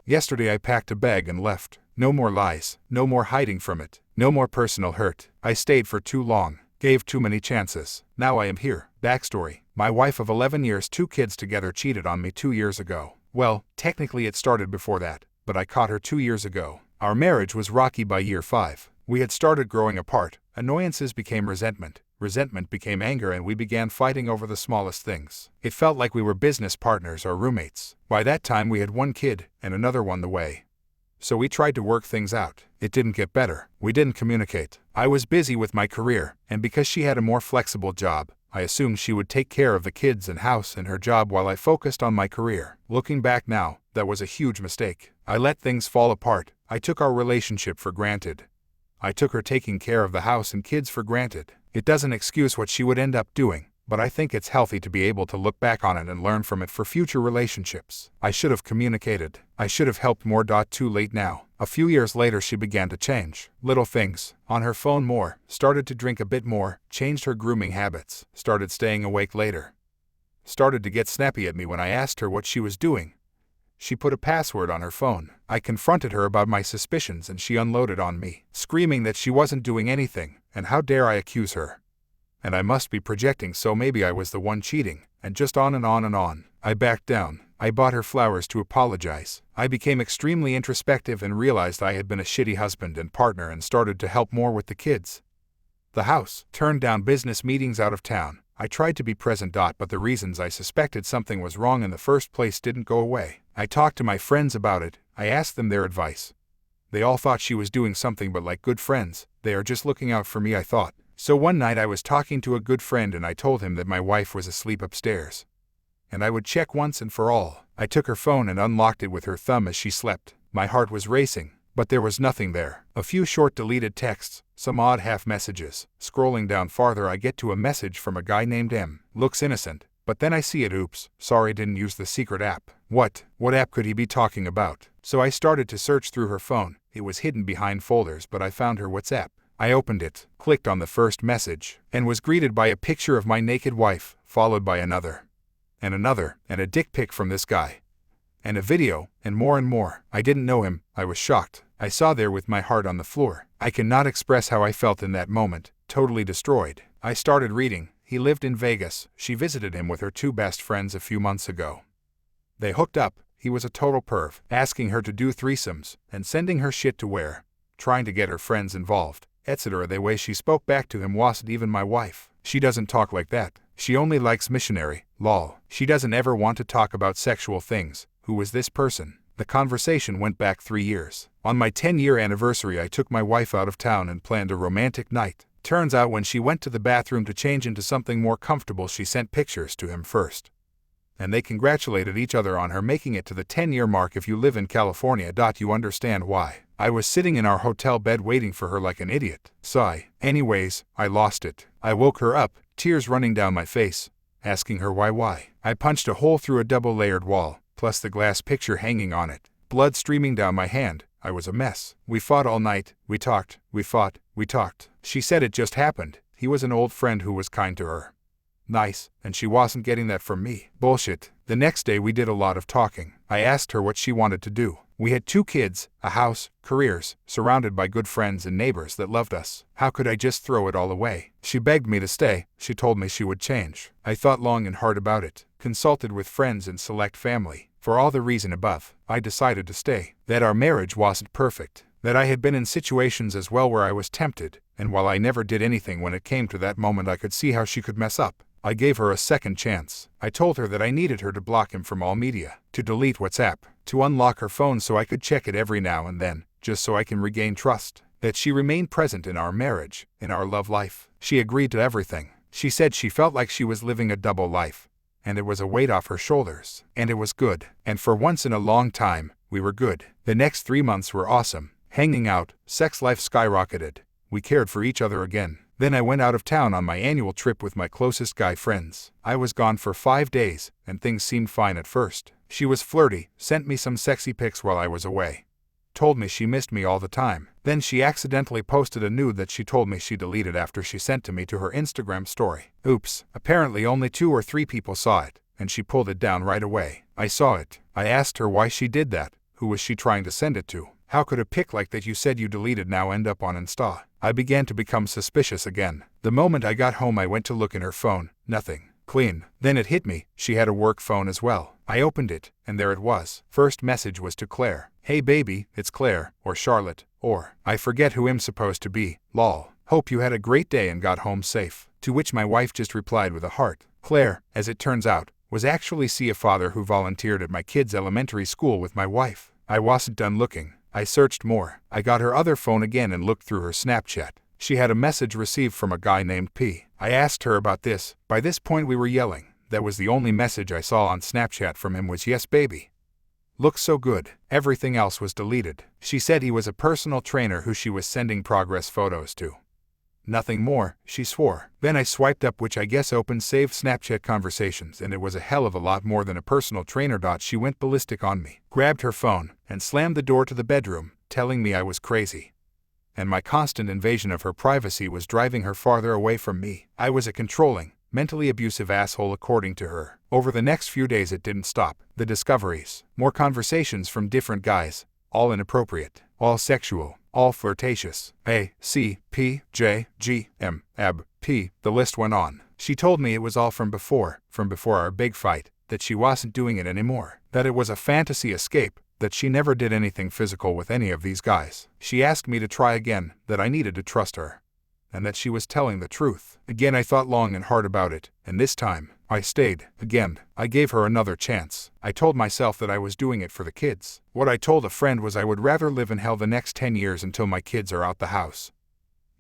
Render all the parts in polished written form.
Yesterday I packed a bag and left. No more lies, no more hiding from it, no more personal hurt. I stayed for too long, gave too many chances. Now I am here. Backstory. My wife of 11 years, 2 kids together, cheated on me 2 years ago. Well, technically it started before that, but I caught her 2 years ago. Our marriage was rocky by year 5. We had started growing apart. Annoyances became resentment. Resentment became anger, and we began fighting over the smallest things. It felt like we were business partners or roommates. By that time we had 1 kid and another one the way. So we tried to work things out. It didn't get better. We didn't communicate. I was busy with my career, and because she had a more flexible job, I assumed she would take care of the kids and house and her job while I focused on my career. Looking back now, that was a huge mistake. I let things fall apart. I took our relationship for granted. I took her taking care of the house and kids for granted. It doesn't excuse what she would end up doing, but I think it's healthy to be able to look back on it and learn from it for future relationships. I should have communicated. I should have helped more. Too late now. A few years later she began to change. Little things. On her phone more, started to drink a bit more, changed her grooming habits, started staying awake later. Started to get snappy at me when I asked her what she was doing. She put a password on her phone. I confronted her about my suspicions and she unloaded on me, screaming that she wasn't doing anything, and how dare I accuse her. And I must be projecting, so maybe I was the one cheating, and just on and on and on. I backed down. I bought her flowers to apologize. I became extremely introspective and realized I had been a shitty husband and partner and started to help more with the kids. The house. Turned down business meetings out of town. I tried to be present, but the reasons I suspected something was wrong in the first place didn't go away. I talked to my friends about it. I asked them their advice. They all thought she was doing something, but like good friends, they are just looking out for me, I thought. So one night I was talking to a good friend and I told him that my wife was asleep upstairs, and I would check once and for all. I took her phone and unlocked it with her thumb as she slept. My heart was racing, but there was nothing there. A few short deleted texts, some odd half messages. Scrolling down farther I get to a message from a guy named M. Looks innocent, but then I see it. Oops, sorry, didn't use the secret app. What app could he be talking about? So I started to search through her phone. It was hidden behind folders, but I found her WhatsApp. I opened it, clicked on the first message, and was greeted by a picture of my naked wife, followed by another, and a dick pic from this guy, and a video, and more. I didn't know him. I was shocked. I saw there with my heart on the floor. I cannot express how I felt in that moment, totally destroyed. I started reading. He lived in Vegas. She visited him with her 2 best friends a few months ago. They hooked up. He was a total perv, asking her to do threesomes, and sending her shit to wear, trying to get her friends involved, etc. The way she spoke back to him wasn't even my wife. She doesn't talk like that. She only likes missionary, lol. She doesn't ever want to talk about sexual things. Who was this person? The conversation went back 3 years. On my 10-year anniversary I took my wife out of town and planned a romantic night. Turns out when she went to the bathroom to change into something more comfortable she sent pictures to him first, and they congratulated each other on her making it to the 10-year mark. If you live in California, you understand why. I was sitting in our hotel bed waiting for her like an idiot. Sigh. Anyways, I lost it. I woke her up, tears running down my face, asking her why. I punched a hole through a double-layered wall, plus the glass picture hanging on it. Blood streaming down my hand. I was a mess. We fought all night. We talked. We fought. We talked. She said it just happened. He was an old friend who was kind to her. Nice, and she wasn't getting that from me. Bullshit. The next day we did a lot of talking. I asked her what she wanted to do. We had 2 kids, a house, careers, surrounded by good friends and neighbors that loved us. How could I just throw it all away? She begged me to stay. She told me she would change. I thought long and hard about it, consulted with friends and select family. For all the reason above, I decided to stay. That our marriage wasn't perfect. That I had been in situations as well where I was tempted, and while I never did anything when it came to that moment, I could see how she could mess up. I gave her a second chance. I told her that I needed her to block him from all media, to delete WhatsApp, to unlock her phone so I could check it every now and then, just so I can regain trust, that she remained present in our marriage, in our love life. She agreed to everything. She said she felt like she was living a double life, and it was a weight off her shoulders, and it was good. And for once in a long time, we were good. The next 3 months were awesome. Hanging out, sex life skyrocketed. We cared for each other again. Then I went out of town on my annual trip with my closest guy friends. I was gone for 5 days, and things seemed fine at first. She was flirty, sent me some sexy pics while I was away, told me she missed me all the time. Then she accidentally posted a nude that she told me she deleted after she sent to me to her Instagram story. Oops. Apparently only 2 or 3 people saw it, and she pulled it down right away. I saw it. I asked her why she did that, Who was she trying to send it to? How could a pic like that you said you deleted now end up on Insta? I began to become suspicious again. The moment I got home I went to look in her phone. Nothing. Clean. Then it hit me, she had a work phone as well. I opened it, and there it was. First message was to Claire. "Hey baby, it's Claire," or Charlotte, or, I forget who I'm supposed to be, lol. "Hope you had a great day and got home safe." To which my wife just replied with a heart. Claire, as it turns out, was actually a father who volunteered at my kids' elementary school with my wife. I wasn't done looking. I searched more. I got her other phone again and looked through her Snapchat. She had a message received from a guy named P. I asked her about this. By this point we were yelling. That was the only message I saw on Snapchat from him was "Yes baby." Looks so good. Everything else was deleted. She said he was a personal trainer who she was sending progress photos to. Nothing more, she swore. Then I swiped up, which I guess opened saved Snapchat conversations, and it was a hell of a lot more than a personal trainer. She went ballistic on me, grabbed her phone, and slammed the door to the bedroom, telling me I was crazy. And my constant invasion of her privacy was driving her farther away from me. I was a controlling, mentally abusive asshole according to her. Over the next few days it didn't stop. The discoveries, more conversations from different guys, all inappropriate, all sexual, all flirtatious. A, C, P, J, G, M, AB, P, the list went on. She told me it was all from before our big fight, that she wasn't doing it anymore, that it was a fantasy escape, that she never did anything physical with any of these guys. She asked me to try again, that I needed to trust her, and that she was telling the truth. Again I thought long and hard about it, and this time, I stayed. Again, I gave her another chance. I told myself that I was doing it for the kids. What I told a friend was I would rather live in hell the next 10 years until my kids are out the house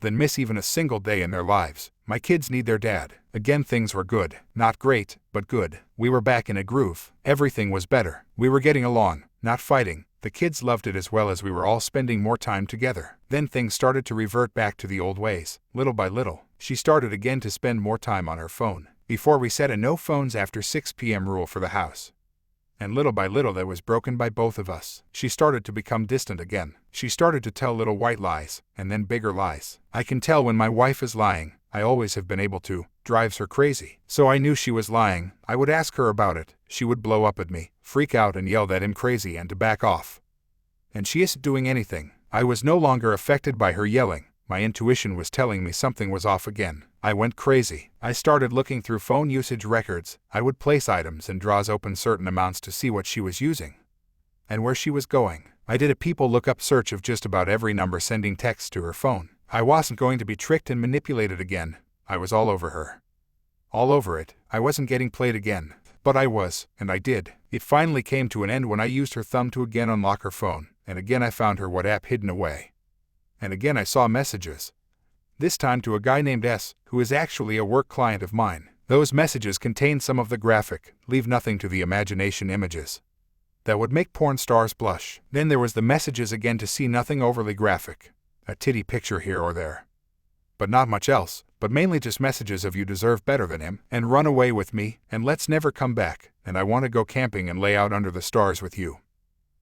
than miss even a single day in their lives. My kids need their dad. Again things were good. Not great, but good. We were back in a groove. Everything was better. We were getting along, not fighting. The kids loved it as well as we were all spending more time together. Then things started to revert back to the old ways. Little by little, she started again to spend more time on her phone. Before we set a no phones after 6 p.m. rule for the house. And little by little that was broken by both of us. She started to become distant again. She started to tell little white lies, and then bigger lies. I can tell when my wife is lying. I always have been able to. Drives her crazy. So I knew she was lying. I would ask her about it. She would blow up at me, freak out and yell that I'm crazy and to back off. And she isn't doing anything. I was no longer affected by her yelling. My intuition was telling me something was off again. I went crazy. I started looking through phone usage records. I would place items and draws open certain amounts to see what she was using and where she was going. I did a people lookup search of just about every number sending texts to her phone. I wasn't going to be tricked and manipulated again. I was all over her. All over it. I wasn't getting played again. But I was, and I did. It finally came to an end when I used her thumb to again unlock her phone, and again I found her WhatsApp hidden away. And again I saw messages. This time to a guy named S, who is actually a work client of mine. Those messages contained some of the graphic, leave nothing to the imagination images that would make porn stars blush. Then there was the messages again to see nothing overly graphic. A titty picture here or there. But not much else, but mainly just messages of "you deserve better than him," and "run away with me," and "let's never come back," and "I want to go camping and lay out under the stars with you."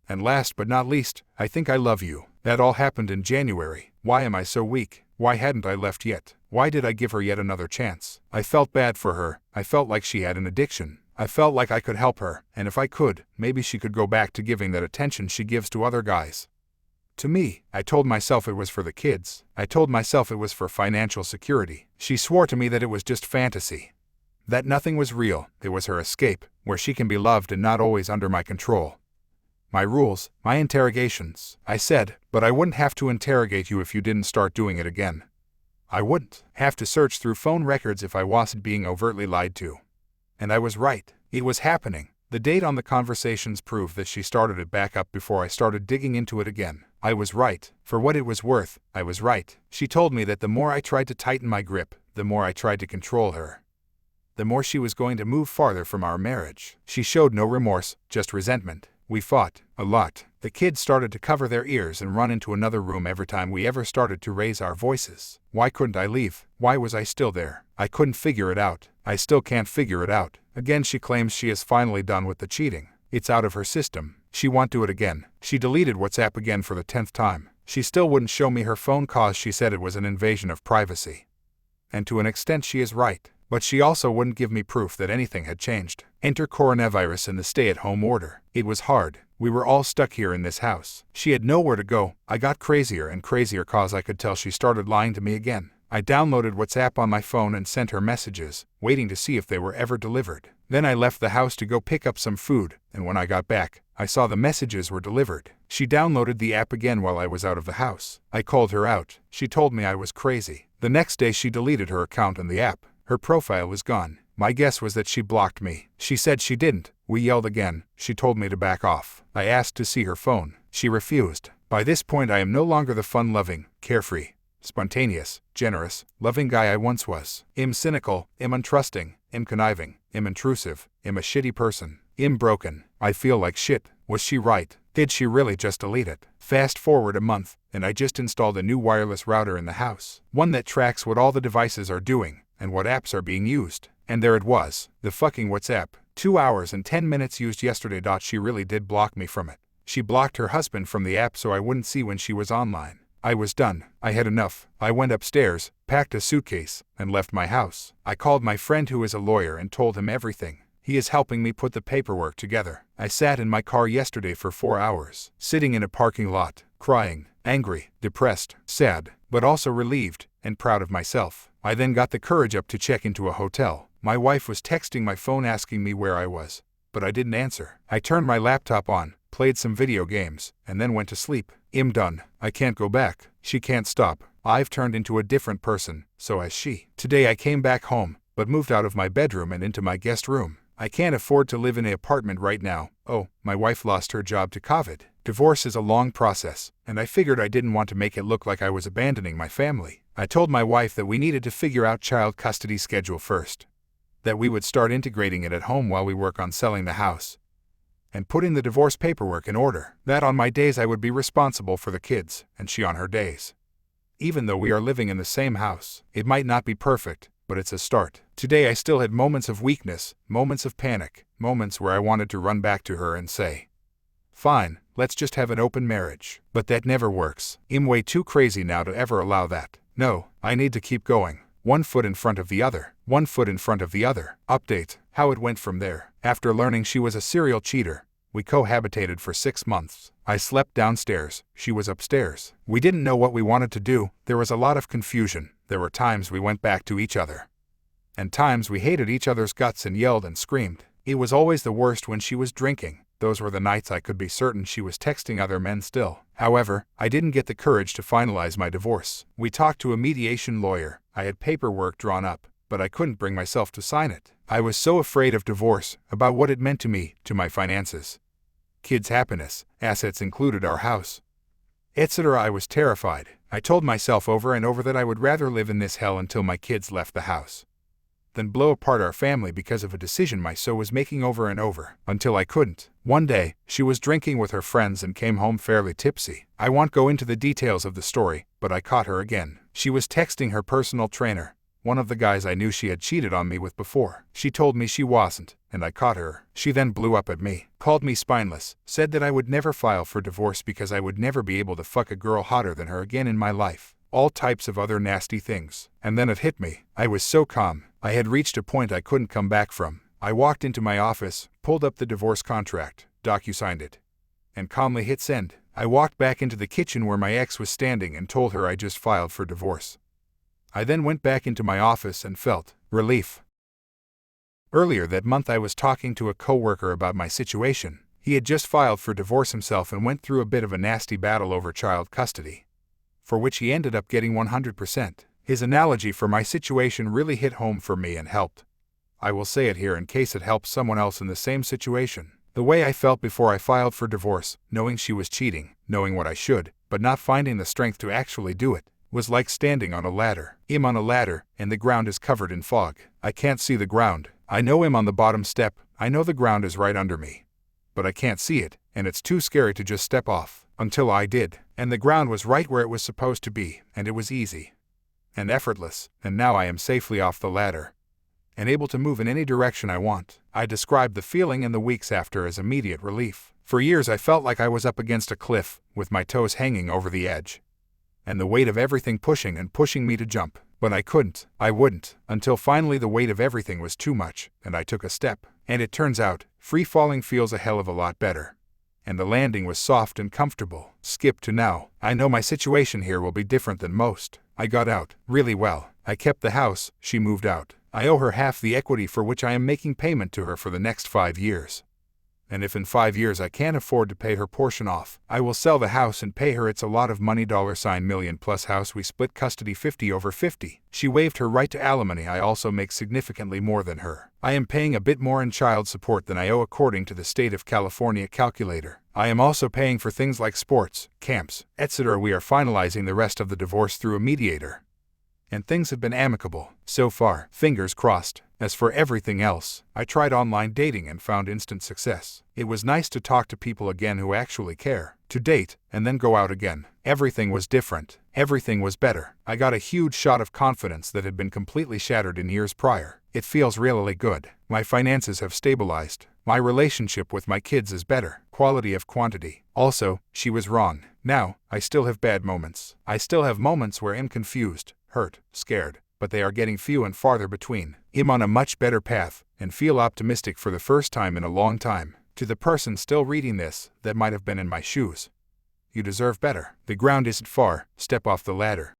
And last but not least, "I think I love you." That all happened in January. Why am I so weak? Why hadn't I left yet? Why did I give her yet another chance? I felt bad for her. I felt like she had an addiction. I felt like I could help her, and if I could, maybe she could go back to giving that attention she gives to other guys. To me, I told myself it was for the kids. I told myself it was for financial security. She swore to me that it was just fantasy. That nothing was real. It was her escape, where she can be loved and not always under my control. My rules, my interrogations. I said, but I wouldn't have to interrogate you if you didn't start doing it again. I wouldn't have to search through phone records if I wasn't being overtly lied to. And I was right. It was happening. The date on the conversations proved that she started it back up before I started digging into it again. I was right. For what it was worth, I was right. She told me that the more I tried to tighten my grip, the more I tried to control her, the more she was going to move farther from our marriage. She showed no remorse, just resentment. We fought a lot. The kids started to cover their ears and run into another room every time we ever started to raise our voices. Why couldn't I leave? Why was I still there? I couldn't figure it out. I still can't figure it out. Again she claims she is finally done with the cheating. It's out of her system. She won't do it again. She deleted WhatsApp again for the 10th time. She still wouldn't show me her phone cause she said it was an invasion of privacy. And to an extent she is right. But she also wouldn't give me proof that anything had changed. Enter coronavirus and the stay-at-home order. It was hard. We were all stuck here in this house. She had nowhere to go. I got crazier and crazier cause I could tell she started lying to me again. I downloaded WhatsApp on my phone and sent her messages, waiting to see if they were ever delivered. Then I left the house to go pick up some food, and when I got back, I saw the messages were delivered. She downloaded the app again while I was out of the house. I called her out. She told me I was crazy. The next day she deleted her account and the app. Her profile was gone. My guess was that she blocked me. She said she didn't. We yelled again. She told me to back off. I asked to see her phone. She refused. By this point I am no longer the fun-loving, carefree, spontaneous, generous, loving guy I once was. I'm cynical, I'm untrusting, I'm conniving, I'm intrusive, I'm a shitty person, I'm broken. I feel like shit. Was she right? Did she really just delete it? Fast forward a month, and I just installed a new wireless router in the house. One that tracks what all the devices are doing, and what apps are being used. And there it was, the fucking WhatsApp. 2 hours and 10 minutes used yesterday. She really did block me from it. She blocked her husband from the app so I wouldn't see when she was online. I was done. I had enough. I went upstairs, packed a suitcase, and left my house. I called my friend who is a lawyer and told him everything. He is helping me put the paperwork together. I sat in my car yesterday for 4 hours, sitting in a parking lot, crying, angry, depressed, sad, but also relieved and proud of myself. I then got the courage up to check into a hotel. My wife was texting my phone asking me where I was, but I didn't answer. I turned my laptop on, played some video games, and then went to sleep. I'm done. I can't go back. She can't stop. I've turned into a different person, so has she. Today I came back home, but moved out of my bedroom and into my guest room. I can't afford to live in an apartment right now. Oh, my wife lost her job to COVID. Divorce is a long process, and I figured I didn't want to make it look like I was abandoning my family. I told my wife that we needed to figure out child custody schedule first, that we would start integrating it at home while we work on selling the house, and putting the divorce paperwork in order. That on my days I would be responsible for the kids, and she on her days. Even though we are living in the same house, it might not be perfect, but it's a start. Today I still had moments of weakness, moments of panic, moments where I wanted to run back to her and say, "Fine, let's just have an open marriage." But that never works. I'm way too crazy now to ever allow that. No, I need to keep going. 1 foot in front of the other. 1 foot in front of the other. Update: how it went from there. After learning she was a serial cheater, we cohabitated for 6 months. I slept downstairs, she was upstairs. We didn't know what we wanted to do. There was a lot of confusion. There were times we went back to each other, and times we hated each other's guts and yelled and screamed. It was always the worst when she was drinking. Those were the nights I could be certain she was texting other men still. However, I didn't get the courage to finalize my divorce. We talked to a mediation lawyer. I had paperwork drawn up, but I couldn't bring myself to sign it. I was so afraid of divorce, about what it meant to me, to my finances, kids' happiness, assets included our house, etc. I was terrified. I told myself over and over that I would rather live in this hell until my kids left the house than blow apart our family because of a decision my so was making over and over, until I couldn't. One day, she was drinking with her friends and came home fairly tipsy. I won't go into the details of the story, but I caught her again. She was texting her personal trainer, one of the guys I knew she had cheated on me with before. She told me she wasn't, and I caught her. She then blew up at me, called me spineless, said that I would never file for divorce because I would never be able to fuck a girl hotter than her again in my life. All types of other nasty things. And then it hit me. I was so calm. I had reached a point I couldn't come back from. I walked into my office, pulled up the divorce contract, DocuSigned it, and calmly hit send. I walked back into the kitchen where my ex was standing and told her I just filed for divorce. I then went back into my office and felt relief. Earlier that month I was talking to a coworker about my situation. He had just filed for divorce himself and went through a bit of a nasty battle over child custody, for which he ended up getting 100%. His analogy for my situation really hit home for me and helped. I will say it here in case it helps someone else in the same situation. The way I felt before I filed for divorce, knowing she was cheating, knowing what I should, but not finding the strength to actually do it, was like standing on a ladder. I'm on a ladder, and the ground is covered in fog. I can't see the ground. I know I'm on the bottom step. I know the ground is right under me, but I can't see it, and it's too scary to just step off. Until I did, and the ground was right where it was supposed to be, and it was easy and effortless, and now I am safely off the ladder and able to move in any direction I want. I described the feeling in the weeks after as immediate relief. For years I felt like I was up against a cliff, with my toes hanging over the edge, and the weight of everything pushing and pushing me to jump. But I couldn't, I wouldn't, until finally the weight of everything was too much, and I took a step. And it turns out, free falling feels a hell of a lot better. and the landing was soft and comfortable. Skip to now. I know my situation here will be different than most. I got out really well. I kept the house, she moved out. I owe her half the equity for which I am making payment to her for the next 5 years. And if in 5 years I can't afford to pay her portion off, I will sell the house and pay her. It's a lot of money. $million plus house. We split custody 50/50. She waived her right to alimony. I also make significantly more than her. I am paying a bit more in child support than I owe according to the state of California calculator. I am also paying for things like sports, camps, etc. We are finalizing the rest of the divorce through a mediator. And things have been amicable so far, fingers crossed. As for everything else, I tried online dating and found instant success. It was nice to talk to people again who actually care, to date, and then go out again. Everything was different. Everything was better. I got a huge shot of confidence that had been completely shattered in years prior. It feels really good. My finances have stabilized. My relationship with my kids is better. Quality of quantity. Also, she was wrong. Now, I still have bad moments. I still have moments where I'm confused, hurt, scared, but they are getting few and farther between. I'm on a much better path, and feel optimistic for the first time in a long time. To the person still reading this, that might have been in my shoes, you deserve better. The ground isn't far, step off the ladder.